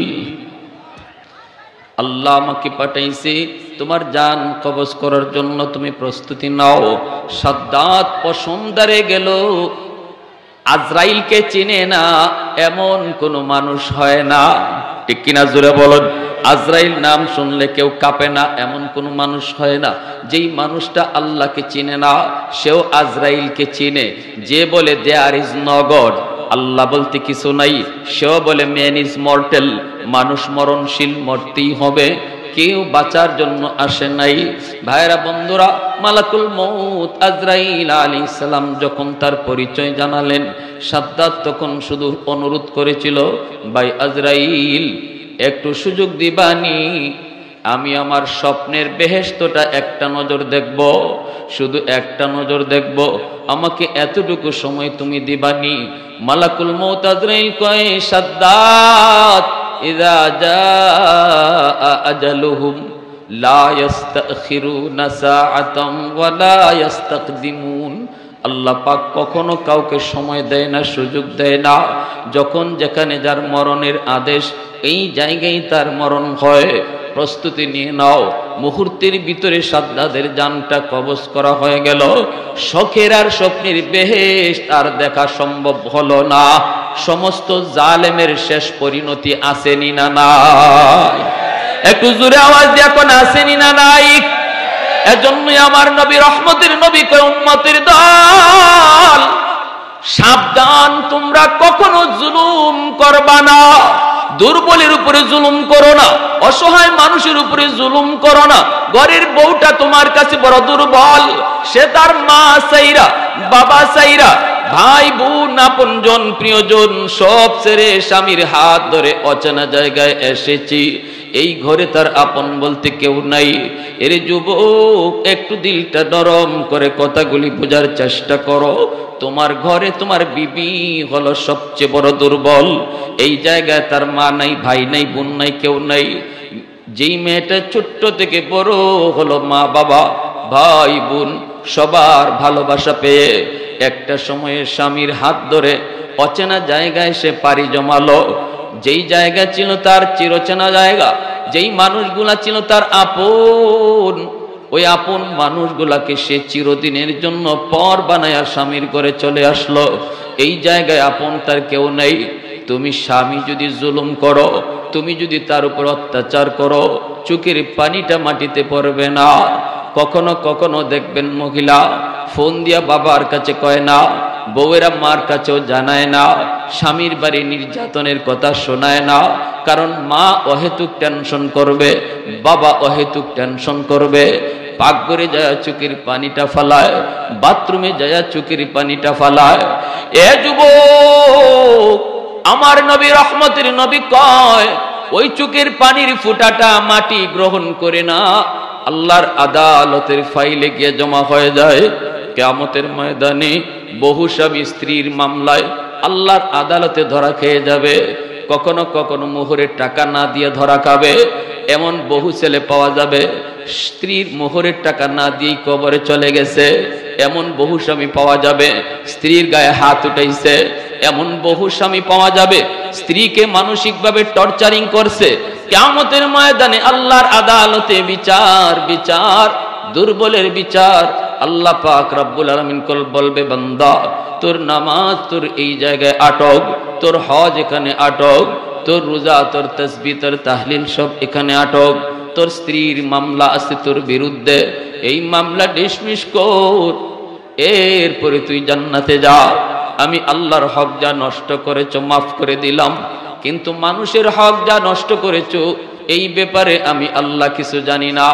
Speaker 1: আল্লাহ আমাকে পাঠাইছে তোমার জান কবজ করার জন্য, তুমি প্রস্তুতি নাও। সাদ্দাত পছন্দরে গেল। আজরাইলকে চিনে না এমন কোন মানুষ হয় না। ঠিক কিনা? জোরে বলেন। আজরাইল নাম শুনলে কেউ কাঁপে না এমন কোন মানুষ হয় না। যেই মানুষটা আল্লাহকে চিনে না সেও আজরাইলকে চিনে। যে বলে দেয়ার ইজ নো গড, আল্লাহ বলতে কিছু নাই, সেও বলে ম্যান ইজ মর্টেল, মানুষ মরণশীল, মরতেই হবে, কেউ বাঁচার জন্য আসে নাই। ভাইরা বন্ধুরা, মালাকুল মউত আজরাইল আলাইহিস সালাম যখন তার পরিচয় জানালেন, সাদ্দাত তখন শুধু অনুরোধ করেছিল, ভাই আজরাইল, একটু সুযোগ দিবানি, আমি আমার স্বপ্নের বেহেশতটা একটা নজর দেখব, শুধু একটা নজর দেখব, আমাকে এতটুকু সময় তুমি দিবানি। মালাকুল মউত আজরাইল কয়, সাদ্দাত, ইযা জাআ আজালুহুম লা ইস্তাখিরুনা সাআতাম ওয়া লা ইস্তাকদিমুন। আল্লাহ পাক কখনো কাউকে সময় দেয় না, সুযোগ দেয় না। যখন যেখানে যার মরণের আদেশ, এই জায়গায় তার মরণ হয়। প্রস্তুতি নিয়ে নাও। মুহূর্তের ভিতরে সাদ্দাতের জানটা কবজ করা হয়ে গেল। শখের আর স্বপ্নের বেহেশত আর দেখা সম্ভব হলো না। সমস্ত জালেমের শেষ পরিণতি আসেনি না নাই? একটু জোরে আওয়াজ দিয়ে এখন আসেনি না নাই? এজন্যই আমার নবী, রহমতের নবী কয়, উম্মতের দল, সাবধান, তোমরা কখনো জুলুম করবা না। দুর্বলের উপরে জুলুম করো না, অসহায় মানুষের উপরে জুলুম করো না। ঘরের বউটা তোমার কাছে বড় দুর্বল, সে তার মা চাইরা, বাবা চাইরা, ভাই বোন, আপনজন, প্রিয়জন সব ছেড়ে স্বামীর হাত ধরে অচেনা জায়গায় এসেছি। এই ঘরে তার আপন বলতে কেউ নাই। এর যুবক, একটু দিলটা নরম করে কথাগুলি বোঝার চেষ্টা করো। তোমার ঘরে তোমার বিবি হলো সবচেয়ে বড় দুর্বল। এই জায়গায় তার মা নাই, ভাই নাই, বোন নাই, কেউ নাই। যেই মেয়েটা ছোট্ট থেকে বড় হলো, মা বাবা, ভাই বোন সবার ভালোবাসা পেয়ে একটা সময়ে স্বামীর হাত ধরে অচেনা জায়গায় সে পাড়ি জমালো। যেই জায়গা ছিল তার চিরচেনা জায়গা, যেই মানুষগুলা ছিল তার আপন, ওই আপন মানুষগুলাকে সে চিরদিনের জন্য পর বানায়া স্বামীর ঘরে চলে আসলো। এই জায়গায় আপন তার কেউ নেই। তুমি স্বামী যদি জুলুম করো, তুমি যদি তার উপর অত্যাচার করো, চোখের পানিটা মাটিতে পড়বে না। কখনো কখনো দেখবেন মহিলা ফোন দিয়া বাবার কাছে কয় না, বউয়েরা মার কাছেও জানায় না, স্বামীর বাড়ি নির্যাতনের কথা শোনায় না। কারণ মা অহেতুক টেনশন করবে, বাবা অহেতুক টেনশন করবে। পাকঘরে যায় চোখের পানিটা ফালায়, বাথরুমে যায় চোখের পানিটা ফালায়। এ যুবক, আমার নবী, রহমতের নবী কয়, ওই চোখের পানির ফুটাটা মাটি গ্রহণ করে না, আল্লাহর আদালতের ফাইলে গিয়ে জমা হয়ে যায়। কিয়ামতের ময়দানে বহু স্বামী স্ত্রীর মামলায় আল্লাহর আদালতে ধরা খেয়ে যাবে। কখনো কখনো মোহরের টাকা না দিয়ে ধরা খাবে। এমন বহু ছেলে পাওয়া যাবে স্ত্রীর মোহরের টাকা না দিয়েই কবরে চলে গেছে। এমন বহু স্বামী পাওয়া যাবে স্ত্রীর গায়ে হাত উঠাইছে। এমন বহু স্বামী পাওয়া যাবে স্ত্রীকে মানসিকভাবে টর্চারিং করছে। কিয়ামতের ময়দানে আল্লাহর আদালতে বিচার, বিচার, দুর্বলের বিচার। আল্লাহ পাক রব্বুল আলামিন বলবে, বান্দা তোর নামাজ তোর এই জায়গায় আটক, তোর হজ এখানে আটক, তোর রোজা, তোর তাসবিহ, তোর তাহলিল সব এখানে আটক। তোর স্ত্রীর মামলা আছে তোর বিরুদ্ধে, এই মামলা ডিসমিস কর, এরপরে তুই জান্নাতে যা। আমি আল্লাহর হক যা নষ্ট করেছো মাফ করে দিলাম, কিন্তু মানুষের হক যা নষ্ট করেছো এই ব্যাপারে আমি আল্লাহ কিছু জানি না।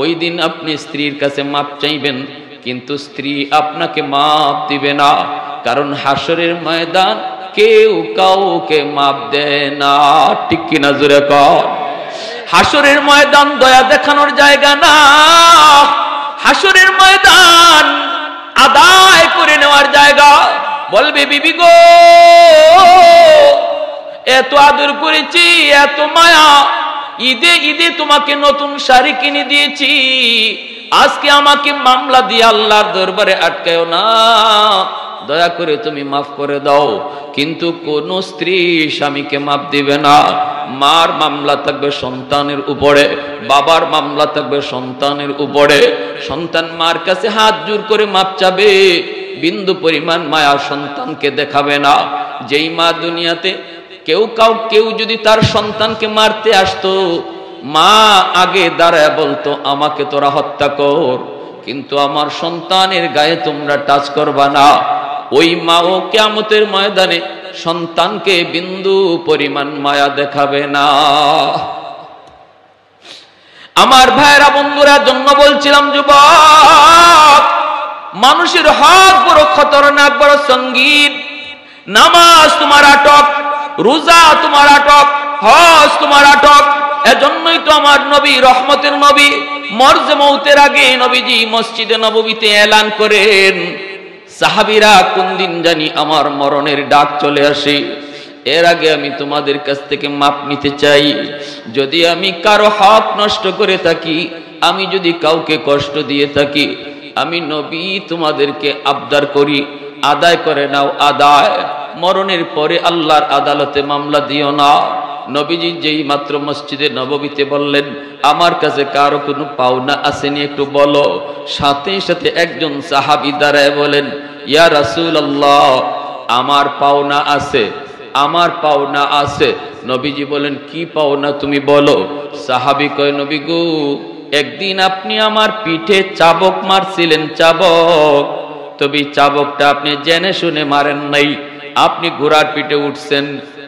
Speaker 1: ওই দিন আপনি স্ত্রীর কাছে মাপ চাইবেন, কিন্তু স্ত্রী আপনাকে মাপ দিবে না, কারণ হাসরের ময়দান কেউ কাউকে মাপ দেয় না। ঠিক কিনা জোরে কর? হাসরের ময়দান দয়া দেখানোর জায়গা না, হাসরের ময়দান আদায় করে নেওয়ার জায়গা। বলবে, বিবি গো, এত আদর করেছি, এত মায়া, ঈদে ঈদে তোমাকে নতুন শাড়ি কিনে দিয়েছি, আজকে আমাকে মামলা দিয়ে আল্লাহর দরবারে আটকায়ও না, দয়া করে তুমি মাফ করে দাও। কিন্তু কোন স্ত্রী স্বামীকে মাফ দিবে না। মার মামলা থাকবে সন্তানের উপরে, বাবার মামলা থাকবে সন্তানের উপরে। সন্তান মার কাছে হাত জোর করে মাপ চাবে, বিন্দু পরিমাণ মায়া সন্তানকে দেখাবে না। যেই মা দুনিয়াতে কেউ যদি তার সন্তানকে মারতে আসতো, মা আগে দাঁড়ায় বলতো, আমাকে তোরা হত্যা কর, কিন্তু আমার সন্তানের গায়ে তোমরা টাচ করবা না। ওই মাও কিয়ামতের ময়দানে সন্তানকে বিন্দু পরিমাণ মায়া দেখাবে না। আমার ভাইরা বন্ধুরা, জন্য বলছিলাম যুবক, মানুষের হক বড় খতরনাক, বড় সঙ্গীন। নামাজ তোমার আটক, রোজা তোমার আটক, হজ তোমার আটক। এজন্যই তো আমার নবী, রহমতের নবী, মরজে মৌতের আগে নবীজি মসজিদে নববীতে এলান করেন, সাহাবীরা কোন দিন জানি আমার মরণের ডাক চলে আসে, এর আগে আমি তোমাদের কাছ থেকে মাপ নিতে চাই। যদি আমি কারো হক নষ্ট করে থাকি, আমি যদি কাউকে কষ্ট দিয়ে থাকি, আমি নবী তোমাদেরকে আবদার করি, আদায় করে নাও, আদায়। মরণের পরে আল্লাহর আদালতে মামলা দিও না। নবীজি যেই মাত্র মসজিদে নববীতে বললেন, আমার কাছে কারো কোনো পাওনা আসেনি একটু বলো, সাথে সাথে একজন সাহাবী দাঁড়ায় বলেন, ইয়া রাসূলুল্লাহ, আমার পাওনা আছে, আমার পাওনা আছে। নবীজি বলেন, কি পাওনা তুমি বলো। সাহাবী কয়, নবী গো, একদিন আপনি আমার পিঠে চাবক মারছিলেন, চাবক, তবে চাবকটা আপনি জেনে শুনে মারেন নাই। আপনি ঘোড়ার পিঠে উঠছেন,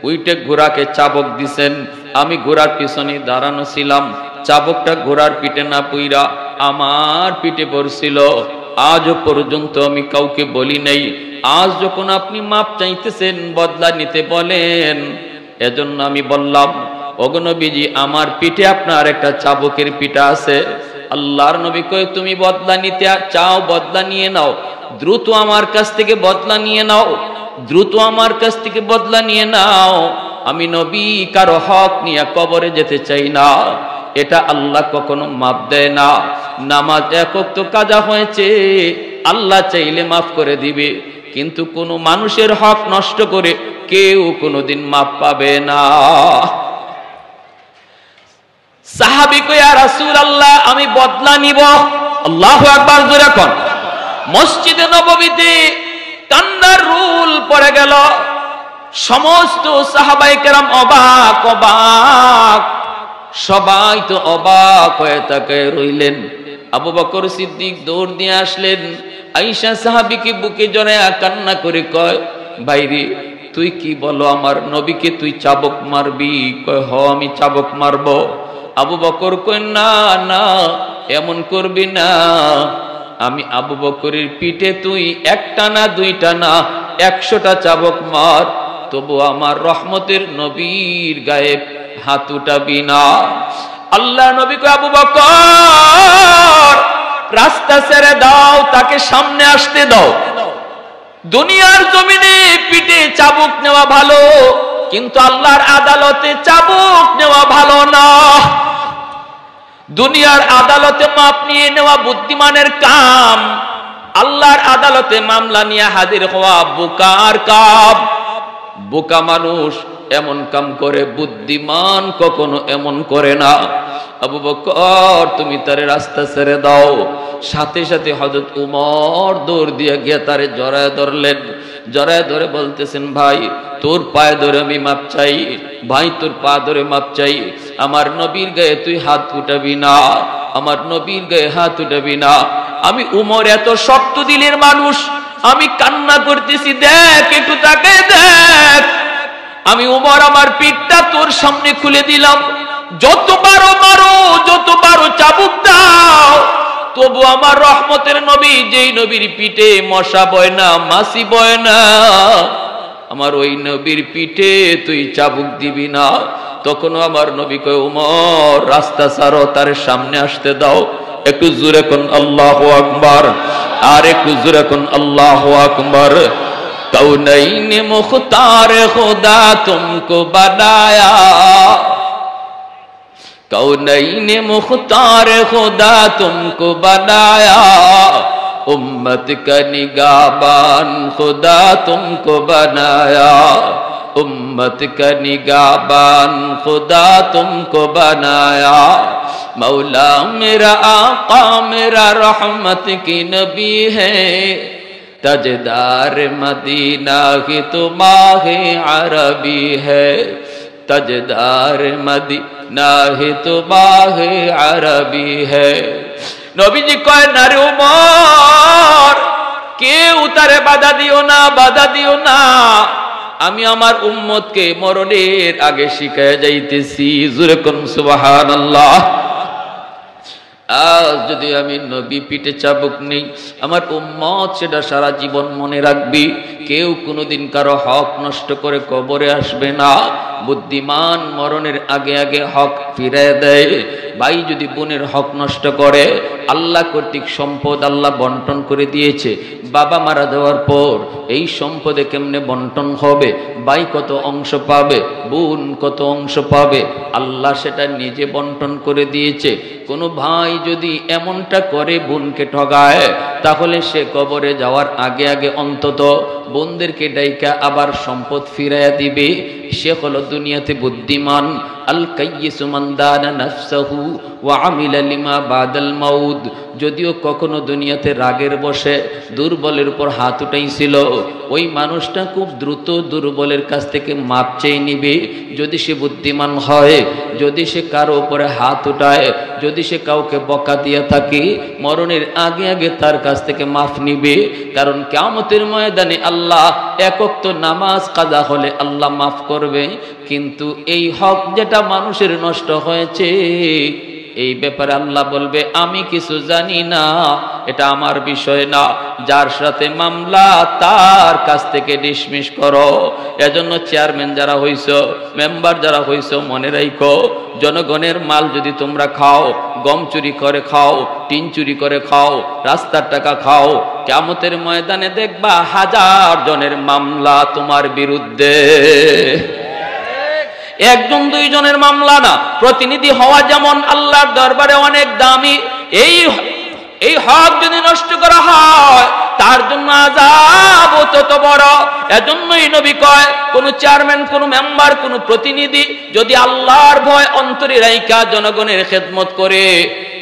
Speaker 1: উইটে ঘোড়াকে চাবক দিছেন, আমি ঘোড়ার পিছনে দাঁড়ানো ছিলাম, চাবকটা ঘোড়ার পিঠে না পুইরা আমার পিঠে পড়ছিল। আজও পর্যন্ত আমি কাউকে বলি নাই। আজ যখন আপনি মাপ চাইতেছেন, বদলা নিতে বলেন, এজন্য আমি বললাম, ওগো নবীজি, আমার পিঠে আপনার একটা চাবকের পিঠা আছে। আল্লাহর নবী কয়, তুমি বদলা নিতে চাও, বদলা নিয়ে নাও, দ্রুত আমার কাছ থেকে বদলা নিয়ে নাও, দ্রুত আমার কাছ থেকে বদলা নিয়ে নাও। আমি নবী কারো হক নিয়ে কবরে যেতে চাই না, এটা আল্লাহ কখনো মাপ দেয় না। নামাজ এক ওয়াক্ত কাজা হয়েছে, আল্লাহ চাইলে মাফ করে দিবে, কিন্তু কোনো মানুষের হক নষ্ট করে কেউ কোনোদিন মাপ পাবে না। সাহাবী কয়, ইয়া রাসূলুল্লাহ, আমি বদলা নিব। আল্লাহু আকবার, জোরে কোন। মসজিদে নববীতে কান্নার রুল পড়ে গেল। সমস্ত সাহাবায়ে কেরাম অবাক, অবাক, সবাই তো অবাক হয়ে তাকায় রইলেন। আবু বকর সিদ্দিক দৌড় দিয়ে আসলেন, আয়েশা সাহাবীকে বুকে জড়ায়া কান্না করে কয়, ভাইরে, তুই কি বলো, আমার নবীকে তুই চাবক মারবি? কয়, হ, আমি চাবক মারব। আবু বকর কয়, না না, এমন করবি না, আমি আবু বকরের পিঠে তুই একটা না দুইটা না 100টা চাবক মার, তবু আমার রহমতের নবীর গায়ে হাত উঠাবি না। আল্লাহ নবী কয়, আবু বকর, রাস্তা ছেড়ে দাও, তাকে সামনে আসতে দাও। দুনিয়ার জমিনে পিঠে চাবুক নেওয়া ভালো, কিন্তু আল্লাহর আদালতে চাবুক নেওয়া ভালো না। দুনিয়ার আদালতে মাপ নিয়ে নেওয়া বুদ্ধিমানের কাম, আল্লাহর আদালতে মামলা নিয়ে হাজির হওয়া বোকার কাম। বোকা মানুষ এমন কাম করে, বুদ্ধিমান কখনো এমন করে না। আবু বকর তুমি তারে রাস্তা ছেড়ে দাও। সাথে সাথে হযরত উমর দৌড় দিয়ে গিয়ে তারে জড়ায় ধরলেন। জড়ায় ধরে বলতেছেন, ভাই তোর পায়ে ধরে আমি মাপ চাই, ভাই তোর পা ধরে মাপ চাই। আমার নবীর গায়ে তুই হাত উঠাবি না, আমার নবীর গায়ে হাত উঠাবি না। আমি উমর এত শক্ত দিলের মানুষ, আমি কান্না করতেছি, দেখ একটু তাকে দেখ। আমি উমর আমার পিঠটা তোর সামনে খুলে দিলাম, যত পারো মারো, যত পারো চাবুক দাও, তবু আমার রহমতের নবী, যেই নবীর পিঠে মশা বয় না, মাছি বয় না, আমার ওই নবীর পিঠে তুই চাবুক দিবি না। তখনও আমার নবী কয়, উমর রাস্তা ছাড়ো, তার সামনে আসতে দাও। একটু জোরে কোন আল্লাহু আকবার, আর একটু জোরে কোন আল্লাহু আকবার। কৌনৈন মুখতার খুদা তুমকো বানায়া, कौनैन मुख्तार खुदा तुमको बनाया, उम्मत का निगाहबान खुदा तुमको बनाया, उम्मत का निगाहबान खुदा तुमको बनाया। मौला मेरा आका मेरा रहमत की नबी है, तजदार मदीना की तुम्हारे अरबी है, तजदार मदीना ही तुम्हारे अरबी है। নবীজি কয়, না রে উমর, কেউ তারে বাধা দিও না, বাধা দিও না। আমি আমার উম্মতকে মরণের আগে শিখায় যাইতেছি। জোরে কোন সুবহানাল্লাহ। আজ যদি আমি নবী পিঠে চাবুক নেই, আমার উম্মত সেটা সারা জীবন মনে রাখবি। কেউ কোনোদিন কারো হক নষ্ট করে কবরে আসবে না। বুদ্ধিমান মরণের আগে আগে হক ফিরে দেয়। ভাই যদি বোনের হক নষ্ট করে, আল্লাহ কর্তৃক সম্পদ আল্লাহ বন্টন করে দিয়েছে, বাবা মারা যাওয়ার পর এই সম্পদে কেমনে বন্টন হবে? ভাই কত অংশ পাবে, বোন কত অংশ পাবে, আল্লাহ সেটা নিজে বন্টন করে দিয়েছে। কোনো ভাই যদি এমনটা করে বোনকে ঠগায়, তাহলে সে কবরে যাওয়ার আগে আগে অন্তত বোনদেরকে ডাইকা আবার সম্পদ ফিরাইয়া দিবে। সে হলো দুনিয়াতে বুদ্ধিমান। আল কাইয়িসু মান দানা নাফসাহু ওয়া আমিলা লিমা বাদাল মাউত। যদিও কখনো দুনিয়াতে রাগের বসে দুর্বলের উপর হাত উঠাইছিল, ওই মানুষটা খুব দ্রুত দুর্বলের কাছ থেকে মাপ চেয়ে নিবে। যদি সে বুদ্ধিমান হয়, যদি সে কারো উপরে হাত উঠায়, যদি সে কাউকে বকা দিয়ে থাকে, মরণের আগে আগে তার কাছ থেকে মাফ নিবে। কারণ কিয়ামতের ময়দানে আল্লাহ এক ওয়াক্ত নামাজ কাজা হলে আল্লাহ মাফ করবে, কিন্তু এই হক যেটা মানুষের নষ্ট হয়েছে, এই ব্যাপারে আল্লাহ বলবে আমি কিছু জানি না, এটা আমার বিষয় না। যার সাথে মামলা তার কাছ থেকে ডিসমিস করো। এজন্য চেয়ারম্যান যারা হইছো, মেম্বার যারা হইছো, মনে রাখো, জনগণের মাল যদি তোমরা খাও, গম চুরি করে খাও, টিন চুরি করে খাও, রাস্তার টাকা খাও, কিয়ামতের ময়দানে দেখবা হাজার জনের মামলা তোমার বিরুদ্ধে। একজন দুইজনের মামলা না, প্রতিনিধি হওয়া যেমন আল্লাহর দরবারে অনেক দামি। এই হক যদি নষ্ট করা হয়, তার জন্য আযাব তত বড়। এজন্যই নবী কয়, কোন চেয়ারম্যান, কোন মেম্বার, কোন প্রতিনিধি যদি আল্লাহর ভয় অন্তরে রাইখা জনগণের খেদমত করে,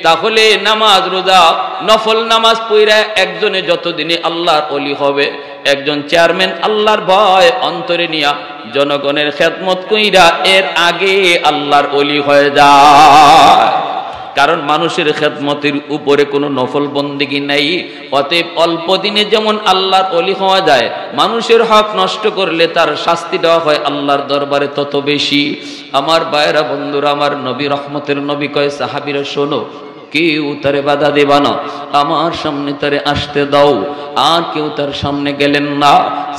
Speaker 1: তাহলে নামাজ রোজা নফল নামাজ পড়া একজনে যতদিনে আল্লাহর ওলি হবে, একজন চেয়ারম্যান আল্লাহর ভয় অন্তরে নিয়া জনগণের খেদমত কইরা এর আগে আল্লাহর ওলি হয়ে যায়। কারণ মানুষের খেদমতের উপরে কোনো নফল বন্দেগী নাই। অতএব অল্প দিনে যেমন আল্লাহর ওলি হওয়া যায়, মানুষের হক নষ্ট করলে তার শাস্তি দেওয়া হয় আল্লাহর দরবারে তত বেশি। আমার ভাইরা বন্ধুরা, আমার নবী রহমতের নবী কয়, সাহাবীরা শোনো, কেউ তারে বাধা দেবা না, আমার সামনে তারে আসতে দাও। আর কেউ তার সামনে গেলেন না।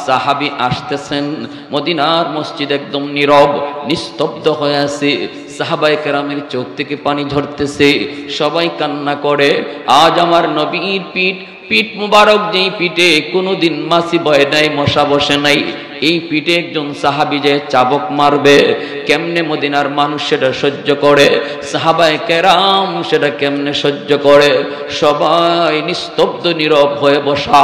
Speaker 1: সাহাবী আসতেছেন, মদিনার মসজিদ একদম নীরব নিস্তব্ধ হয়ে আছে। সাহাবায়ে কেরামের চোখ থেকে পানি ঝরতেছে, সবাই কান্না করে। আজ আমার নবীর পিঠ পিঠ মুবারক, যেই পিঠে কোনোদিন মাছি বয় নাই, মশা বসে নাই, এই পিঠে একজন সাহাবী যে চাবুক মারবে, কেমনে মদিনার মানুষ সেটা সহ্য করে, সাহাবায়ে কেরাম সেটা কেমনে সহ্য করে? সবাই নিস্তব্ধ নীরব হয়ে বসা।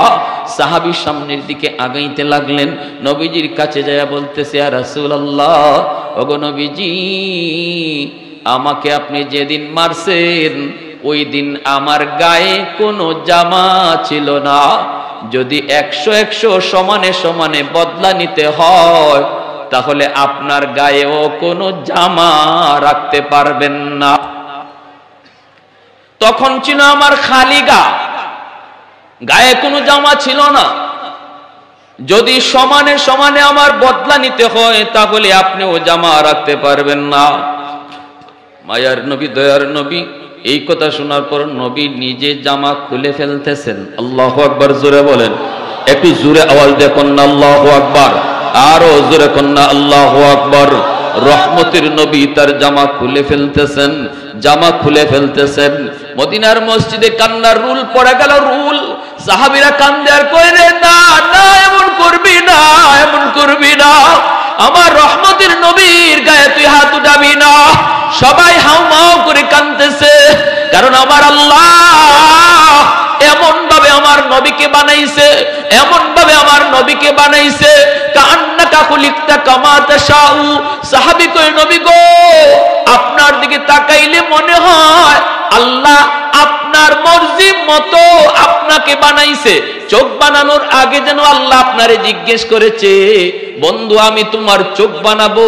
Speaker 1: সাহাবী সামনের দিকে আগাইতে লাগলেন, নবীজির কাছে যায় বলতেছে, ইয়া রাসূলুল্লাহ, ওগো নবীজি, আমাকে আপনি যেদিন মারছেন ওই দিন আমার গায়ে কোনো জামা ছিল না। যদি 100 সমানে সমানে বদলা নিতে হয় তাহলে আপনার গায়েও কোনো জামা রাখতে পারবেন না। তখন ছিল আমার খালি গা, গায়ে কোনো জামা ছিল না। যদি সমানে সমানে আমার বদলা নিতে হয় তাহলে আপনিও জামা রাখতে পারবেন না। মায়ার নবী, দয়ার নবী, এই কথা শোনার পর নবী নিজে জামা খুলে ফেলতেছেন। আল্লাহু আকবার, জোরে বলেন, একটু জোরে আওয়াজ দেখুন না, আল্লাহু আকবার, আরো জোরে কন্যা আল্লাহু আকবার। রহমতের নবী তার জামা খুলে ফেলতেছেন, জামা খুলে ফেলতেছেন। মদিনার মসজিদে কান্নার রুল পড়ে গেল, রুল। সাহাবীরা কান্দে আর কই, রে না না, এমন করবি না, এমন করবি না, আমার রহমতের নবীর গায়ে তুই হাত উঠাবি না। সবাই হাউমাউ করে কাঁদতেছে, কারণ আমার আল্লাহ এমন ভাবে আমার নবীকে বানাইছে, এমন ভাবে আমার নবীকে বানাইছে, কান্নাকা খুলিকতা কামা তাশাউ। সাহাবী কই, নবী গো, আপনার দিকে তাকাইলে মনে হয় আল্লাহ আপনার মর্জি মতো আপনাকে বানাইছে। চোখ বানানোর আগে যেন আল্লাহ আপনারে জিজ্ঞেস করেছে, বন্ধু আমি তোমার চোখ বানাবো,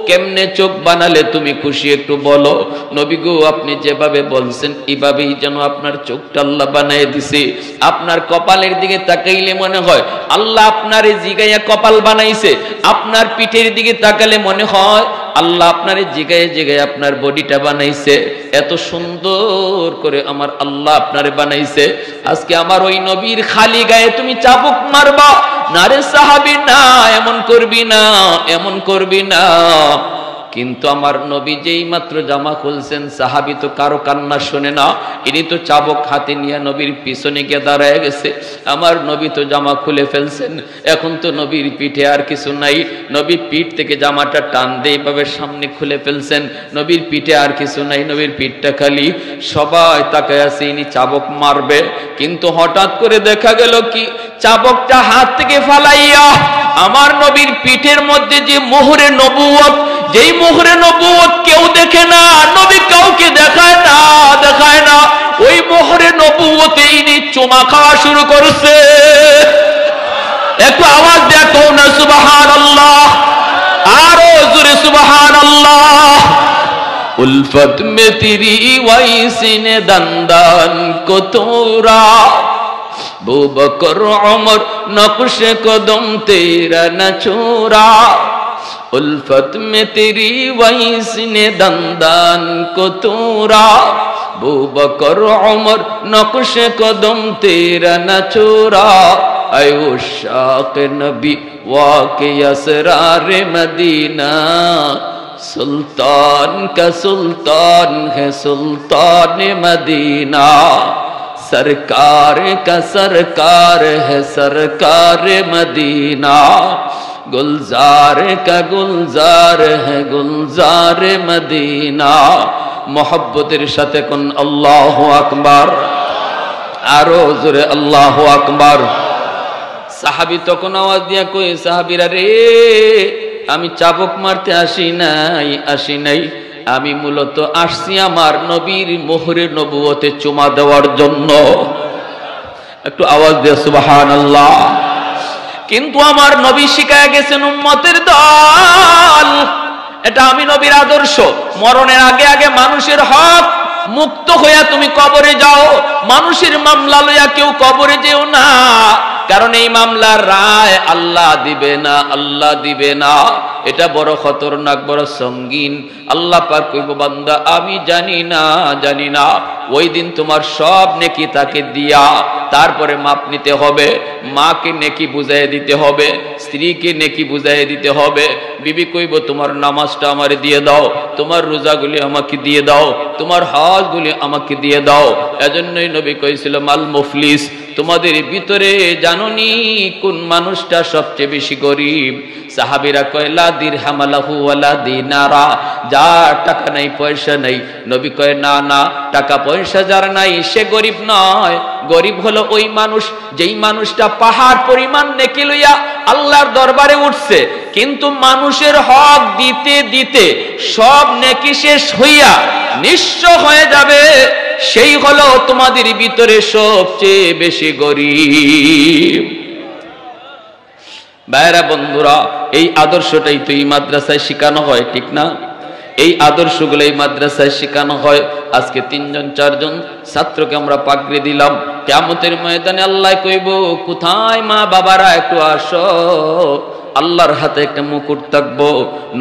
Speaker 1: কেমনে চোখ বানালে তুমি খুশি একটু বলো। নবী গো, আপনি যেভাবে বলছেন এইভাবেই যেন আপনার চোখটা আল্লাহ বানায় দিছে। আপনার কপালের দিকে তাকাইলে মনে হয় আল্লাহ আপনারে জিগাইয়া কপাল বানাইছে। আপনার পিঠের দিকে তাকালে মনে হয় আল্লাহ আপনারে জিগাইয়া জিগাইয়া আপনার বডিটা বানাইছে। এত সুন্দর করে আমার আল্লাহ আপনারে বানাইছে। আজকে আমার ওই নবীর খালি গায়ে তুমি চাবুক মারবা না রে সাহাবী, না, এমন করবি না, এমন করবি না। কিন্তু আমার নবী যেই মাত্র জামা খুলছেন, সাহাবী তো কারো কান্না শোনে না, ইনি তো চাবুক হাতে নিয়ে নবীর পিছনে গিয়ে দাঁড়ায় গেছে। আমার নবী তো জামা খুলে ফেলছেন, এখন তো নবীর পিঠে আর কিছু নাই। নবী পিঠ থেকে জামাটা টান দিয়ে এইভাবে সামনে খুলে ফেলছেন, নবীর পিঠে আর কিছু নাই, নবীর পিঠটা খালি। সবাই তাকায় আছে ইনি চাবুক মারবে, কিন্তু হঠাৎ করে দেখা গেল কি, চাবুকটা হাত থেকে ফালাইয়া আমার নবীর পিঠের মধ্যে যে মোহরে নবুয়ত, যেই মোহরে নবুয়ত কেউ দেখে না, নবী কাউকে দেখায় না, দেখায় না, ওই মোহরে নবুয়তে ইনি চুমা খাওয়া শুরু করছে। একটু আওয়াজ দেখো না, সুবহানাল্লাহ, আরো জোরে সুবহানাল্লাহ। উলফত মে তেরি ওয়াইসিনে দন্দন কো তোরা, बू बकर उमर नक्श कदम तेरा न छोड़ा, उल्फत में तेरी वैस ने दंदान को तोड़ा, बू बकर उमर नक्श कदम तेरा न छोड़ा, ऐ उशाक नबी वाक़े असरार मदीना, सुल्तान का सुल्तान है सुल्तान मदीना, सरकार का सरकार है सरकार मदीना, गुलजार का गुलजार है गुलजार मदीना। मोहब्बतेर साथे कोन अल्लाहु আকবার, आरो जोरे अल्लाहु আকবার। साहाबी तखन आवाज दिया कई, साहाबीरा रे आमी चाबुक मारते आसि নাই, আমি মূলত আসছি আমার নবীর মোহরে নবুয়তে চুমা দেওয়ার জন্য। একটু আওয়াজ দিয়ে সুবহানাল্লাহ। কিন্তু আমার নবী শিখায় গেছেন উম্মতের দল, এটা আমি নবীর আদর্শ। মরণের আগে আগে মানুষের হক মুক্ত হইয়া তুমি কবরে যাও, মানুষের মামলা লইয়া কেউ কবরে যেও না, কারণ এই মামলার রায় আল্লাহ দিবে না, আল্লাহ দিবে না। এটা বড় খতরনাক, বড় সঙ্গীন। আল্লাহ পাক কইব, বান্দা আমি জানি না, জানি না। ওই দিন তোমার সব নেকি তাকে দিয়া তারপরে মাপ নিতে হবে। মাকে নেকি বুঝাইয়া দিতে হবে, স্ত্রীকে নেকি বুঝাইয়া দিতে হবে। বিবি কইব, তোমার নামাজটা আমারে দিয়ে দাও, তোমার রোজাগুলি আমাকে দিয়ে দাও, তোমার হজগুলি আমাকে দিয়ে দাও। এজন্যই নবী কইছিল, মাল মুফলিস তোমাদের ভিতরে জানোনি কোন মানুষটা সবচেয়ে বেশি গরিব? সাহাবীরা কয় লা দিরহাম লাহু ওয়ালা দিনারা, যার টাকা নাই পয়সা নাই। নবী কয় না না, টাকা পয়সা যার নাই সে গরিব নয়, গরিব হলো ওই মানুষ যেই মানুষটা পাহাড় পরিমাণ নেকি লইয়া আল্লাহর দরবারে উঠছে, কিন্তু মানুষের হক দিতে দিতে সব নেকি শেষ হইয়া নিঃস্ব হয়ে যাবে, সেই হলো তোমাদের ভিতরে সবচেয়ে বেশি গরিব। ভাইরা বন্ধুরা, এই আদর্শটাই তো এই মাদ্রাসায় শেখানো হয়, ঠিক না? এই আদর্শগুলো এই মাদ্রাসায় শেখানো হয়। আজকে 3জন 4জন ছাত্রকে আমরা পাগড়ি দিলাম, কিয়ামতের ময়দানে আল্লাহ কইব, কোথায় মা বাবারা একটু আসো। আল্লাহর হাতে একটা মুকুট থাকবো,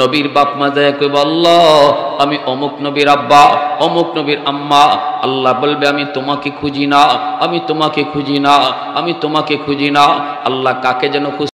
Speaker 1: নবীর বাপ মা যায় কইব, আল্লাহ আমি অমুক নবীর আব্বা, অমুক নবীর আম্মা। আল্লাহ বলবে, আমি তোমাকে খুঁজি না, আমি তোমাকে খুঁজি না, আমি তোমাকে খুঁজি না। আল্লাহ কাকে যেন